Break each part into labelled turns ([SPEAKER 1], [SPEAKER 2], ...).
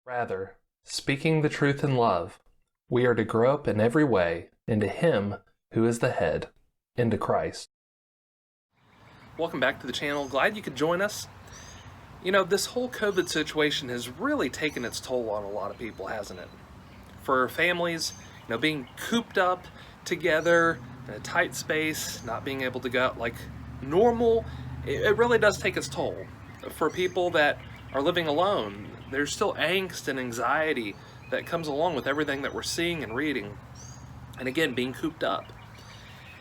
[SPEAKER 1] Rather, speaking the truth in love, we are to grow up in every way into Him who is the head, into Christ. Welcome back to the channel. Glad you could join us. This whole COVID situation has really taken its toll on a lot of people, hasn't it? For families, being cooped up together in a tight space, not being able to go out like normal, it really does take its toll. For people that are living alone, there's still angst and anxiety that comes along with everything that we're seeing and reading. And again, being cooped up.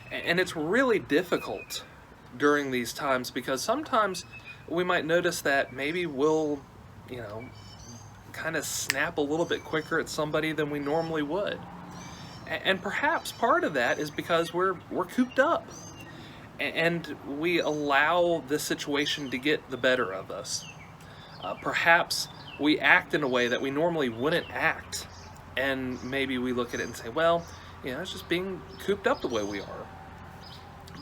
[SPEAKER 1] And it's really difficult during these times because sometimes we might notice that maybe we'll, kind of snap a little bit quicker at somebody than we normally would. And perhaps part of that is because we're cooped up and we allow this situation to get the better of us. Perhaps we act in a way that we normally wouldn't act, and maybe we look at it and say, well, it's just being cooped up the way we are.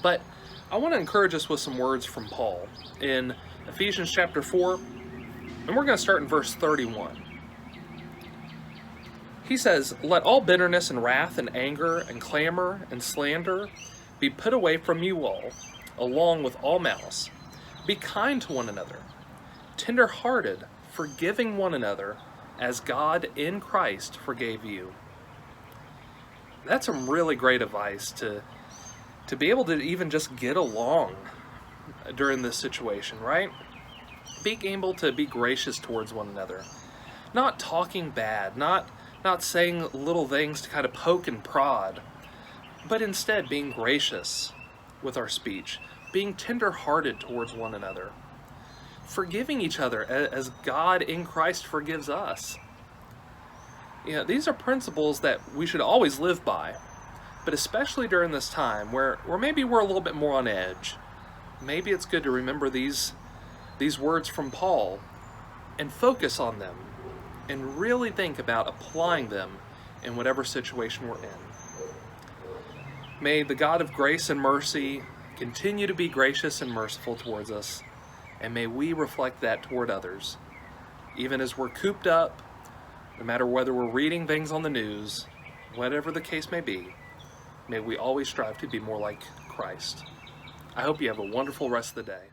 [SPEAKER 1] But I want to encourage us with some words from Paul in Ephesians chapter 4, and we're going to start in verse 31. He says, "Let all bitterness and wrath and anger and clamor and slander be put away from you all, along with all malice. Be kind to one another, tender-hearted, forgiving one another, as God in Christ forgave you." That's some really great advice to be able to even just get along during this situation, right? Being able to be gracious towards one another. Not talking bad, not saying little things to kind of poke and prod, but instead being gracious with our speech, being tender-hearted towards one another, forgiving each other as God in Christ forgives us. These are principles that we should always live by, but especially during this time where maybe we're a little bit more on edge. Maybe it's good to remember these words from Paul and focus on them and really think about applying them in whatever situation we're in. May the God of grace and mercy continue to be gracious and merciful towards us, and may we reflect that toward others. Even as we're cooped up, no matter whether we're reading things on the news, whatever the case may be, may we always strive to be more like Christ. I hope you have a wonderful rest of the day.